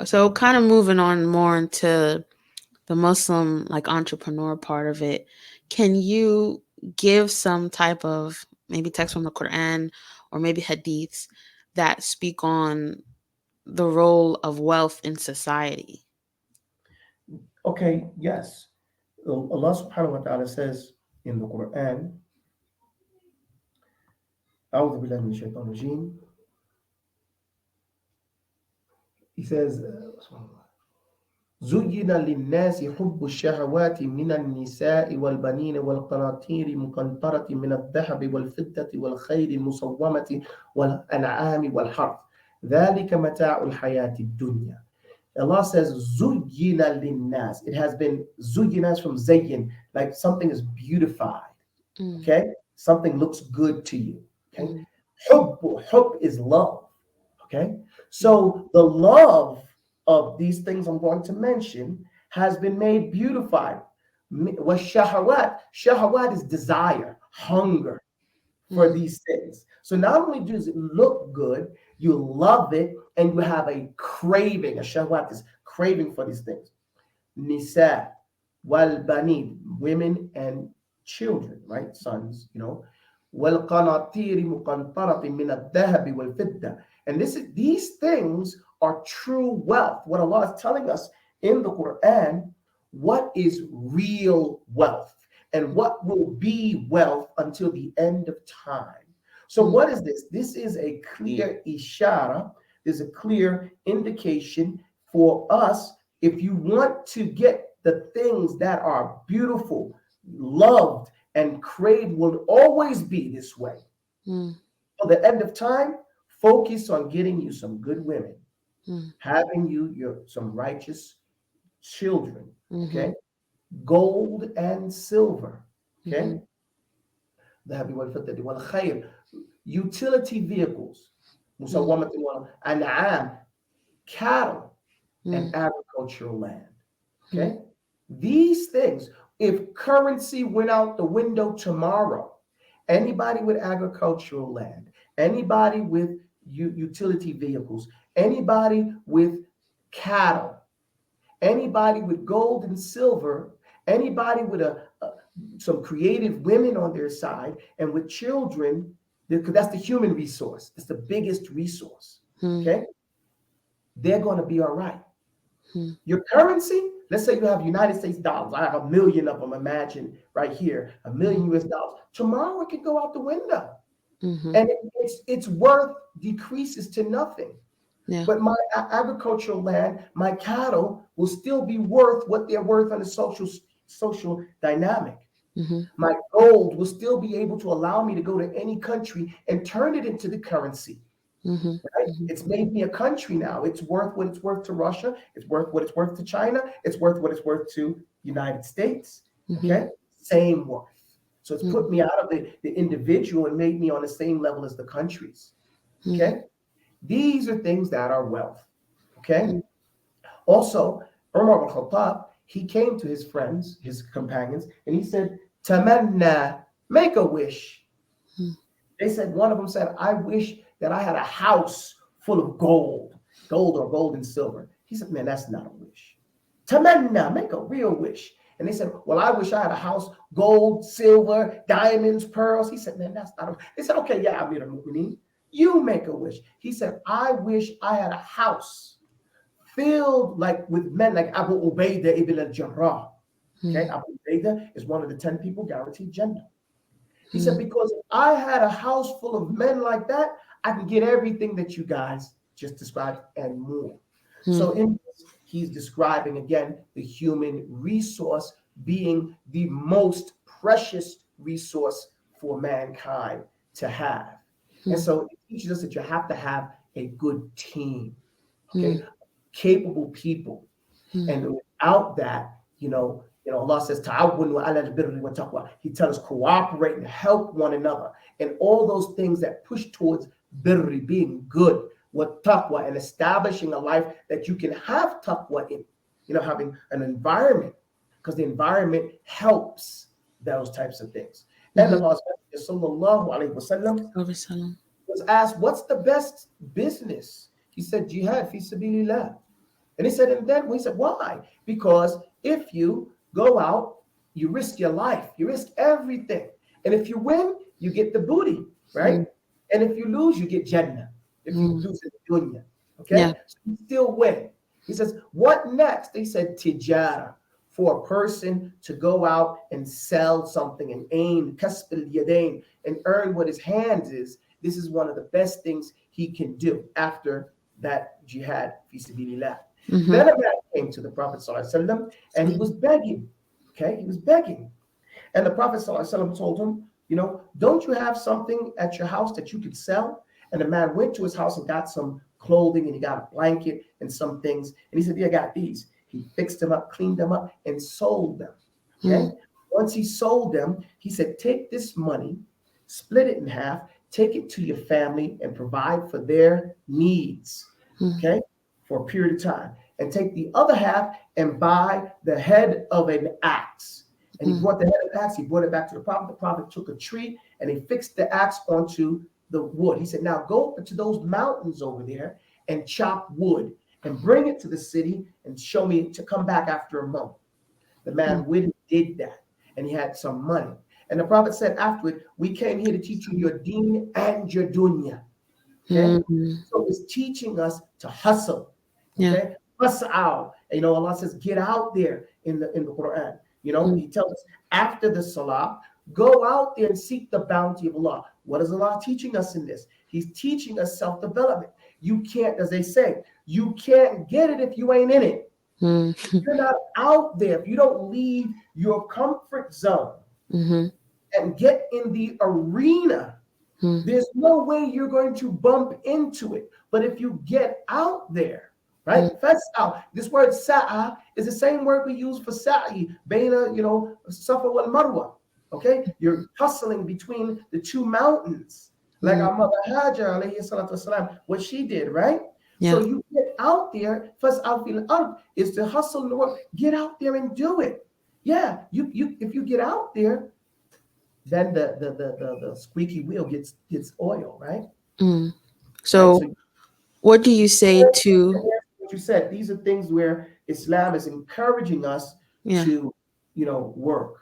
So kind of moving on more into the Muslim like entrepreneur part of it, can you give some type of maybe text from the Quran or maybe hadiths that speak on the role of wealth in society? Okay, yes. Allah subhanahu wa ta'ala says in the Quran, أعوذ بالله من الشيطان الرجيم. He says, زين للناس حب الشهوات من النساء والبنين والقناطير المقنطرة من الذهب والفضة والخيل المصومة والأنعام والحرث ذلك متاع الحياة الدنيا. Allah says زين للناس. It has been زين from zayin, like something is beautified. Mm, Okay, something looks good to you. Okay, mm, hub is love. Okay, mm, so the love of these things I'm going to mention has been made beautified. Was shahawat. Shahawat is desire, hunger for mm, these things. So not only does it look good, you love it, and you have a craving. A shahwat is craving for these things. Nisa wal banid, women and children, right? Sons, wal qanatir muqantarati min al-dhahab wal fidda. And these things are true wealth. What Allah is telling us in the Quran, what is real wealth and what will be wealth until the end of time. So mm, what is this? This is a clear ishara, there's a clear indication for us. If you want to get the things that are beautiful, loved, and craved, will always be this way. mm, Till the end of time, focus on getting you some good women, mm, having you some righteous children, mhm, okay? Gold and silver, okay? mhm, ذهب والفضة والخير, utility vehicles, mm, مسومة وأنعام, cattle, and mm, agricultural land. mm, Okay? These things, if currency went out the window tomorrow, anybody with agricultural land, anybody with utility vehicles, anybody with cattle, anybody with gold and silver, anybody with some creative women on their side, and with children, because that's the human resource, it's the biggest resource. mm, Okay? They're going to be all right. mm, Your currency, let's say you have United States dollars. I have a million of them, imagine right here, a mhm, million US dollars. Tomorrow it could go out the window. mhm. And its worth decreases to nothing. Yeah. But my agricultural land, my cattle will still be worth what they're worth on the social dynamic. Mhm, My gold will still be able to allow me to go to any country and turn it into the currency. mhm, Right? mhm, It's made me a country now. It's worth what it's worth to Russia. It's worth what it's worth to China. It's worth what it's worth to United States. mhm, Okay? Same worth. So it's mm, put me out of the individual and made me on the same level as the countries. mm, Okay? These are things that are wealth. Okay? mm, Also, Umar al-Khattab, he came to his friends, his companions, and he said, Tamanna, make a wish. mm, They said, one of them said, I wish that I had a house full of gold or gold and silver. He said, man, that's not a wish. Tamanna, make a real wish. And they said, well, I wish I had a house, gold, silver, diamonds, pearls. He said, man, that's not a. They said, okay, yeah, Amir al-Mu'mineen, you make a wish. He said, I wish I had a house filled like with men like Abu Ubaidah ibn al-Jarrah. Okay, mm, Abu Ubaidah is one of the 10 people guaranteed Jannah. He said, mm, because if I had a house full of men like that, I could get everything that you guys just described and more. So mm, in this, he's describing again the human resource being the most precious resource for mankind to have. And mm, so it teaches us that you have to have a good team, mm, okay? Capable people. mm, And without that, Allah says, "Ta'awunu 'ala al-birri wa taqwa." He tells us cooperate and help one another. And all those things that push towards birri, being good, with taqwa, and establishing a life that you can have taqwa in, having an environment, because the environment helps those types of things. And mhm. Allah sallallahu alayhi wasallam Over was asked, what's the best business? He said, jihad fi sabilillah. And he said, and then we said, why? Because if you go out, you risk your life, you risk everything. And if you win, you get the booty, right? Mm, And if you lose, you get Jannah. If you mm. lose in dunya, Yeah. okay? So you still win. He says, what next? They said, tijara, for a person to go out and sell something and aim, kasb al-yadain, and earn what his hands is. This is one of the best things he can do after that jihad, fi sabilillah. Mm-hmm. Then a man came to the Prophet ﷺ and he was begging. Okay, he was begging. And the Prophet ﷺ told him, don't you have something at your house that you could sell? And the man went to his house and got some clothing and he got a blanket and some things. And he said, yeah, I got these. He fixed them up, cleaned them up, and sold them. Mm, Okay. Once he sold them, he said, take this money, split it in half, take it to your family and provide for their needs. mm, Okay. For a period of time. And take the other half and buy the head of an axe. And he mm, brought the head of the axe, he brought it back to the Prophet. The Prophet took a tree and he fixed the axe onto the wood. He said, now go to those mountains over there and chop wood and bring it to the city and show me to come back after a month. The mm, man went and did that, and he had some money. And the Prophet said afterward, we came here to teach you your deen and your dunya. Okay? mm. So it's teaching us to hustle. Yeah. Okay? Hustle out. Allah says, get out there in the Quran. Mm, He tells us after the salah, go out there and seek the bounty of Allah. What is Allah teaching us in this? He's teaching us self-development. You can't, as they say, you can't get it if you ain't in it. mm, You're not out there. If you don't leave your comfort zone mm-hmm. and get in the arena, Mm, there's no way you're going to bump into it. But if you get out there, mm, right? Fas'al. This word sa'a is the same word we use for sa'i, baina, Safa wal Marwa. Okay? You're hustling between the two mountains. Like mm. our mother Hajar, alayhi salatu wasalam, what she did, right? So Yeah. you get out there, fas'al fil ard is to hustle in the world. Get out there and do it. Yeah, you if you get out there, then the squeaky wheel gets oil, right? Mm. Right. So, So what do you say to? what you said, these are things where Islam is encouraging us Yeah. to, work.